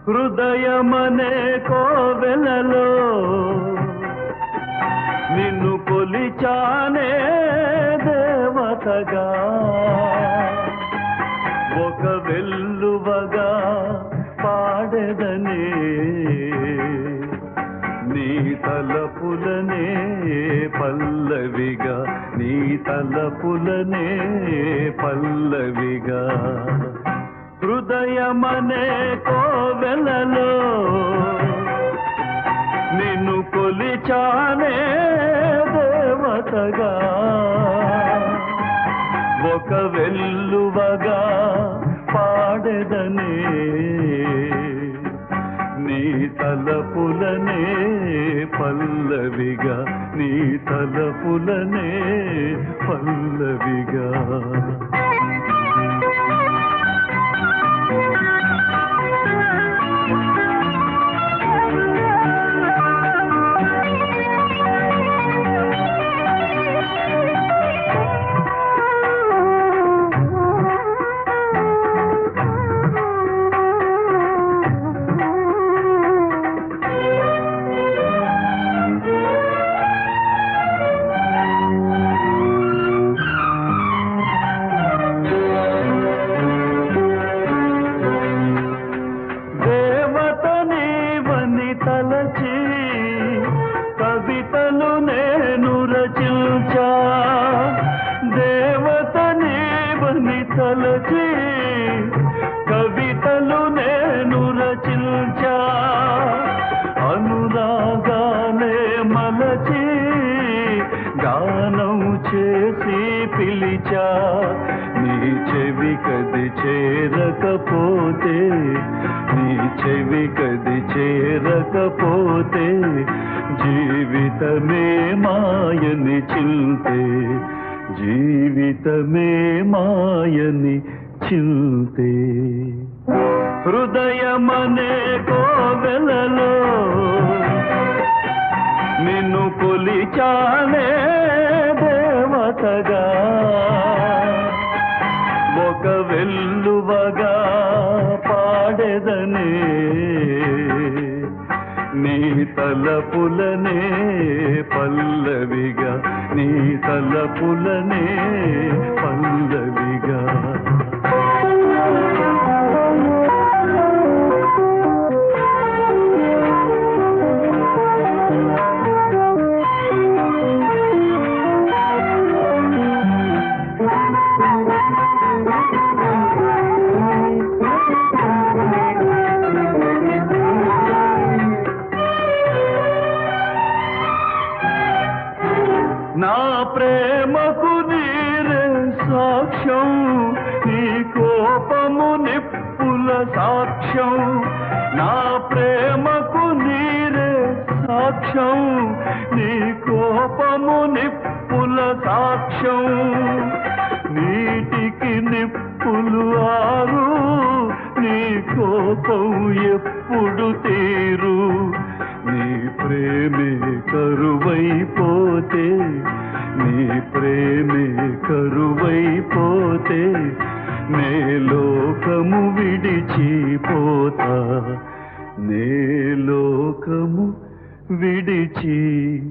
హృదయమనే కోవెలలో నిన్ను కొలిచానే దేవతగా, ఒక వెల్లువగా పాడెదనే నీ తలపులనే పల్లవిగా, నీ తలపులనే పల్లవిగా. హృదయమనే కోవెలలో నిన్ను కొలిచానే దేవతగా, ఒక వెల్లువగా పాడెదనే నీ తలపులనే పల్లవిగా, నీ తలపులనే పల్లవిగా. కవితలు నేను రచించా, దేవత నీవని తలచి కవితలు నేను రచించా. అనురాగాలే మలచి గానం చేసి పిలిచా, నీ చెవి కది చేరకపోతే, నీ చెవి కది చేరకపోతే జీవితమే మాయని చింతే, జీవితమే మాయని చింతే. హృదయమనే కోవెలలో నిన్ను కొలిచానే దేవతగా, ఒక వెల్లువగా పాడెదనే నీ తలపులనే పల్లవిగా, నీ తలపులనే పల్లవిగా. నా ప్రేమకు నీరే సాక్ష్యం, నీ కోపము నిప్పుల సాక్ష్యం. నా ప్రేమకు నీరే సాక్ష్యం, నీ కోపము నిప్పుల సాక్ష్యం. నీటికి నిప్పులు ఆరు, నీ కోపం ఎప్పుడు తీరు. నీ ప్రేమే కరువైపోతే, నీ ప్రేమే కరువైపోతే నే లోకము విడిచిపోతా, నే లోకము విడిచిపోతా.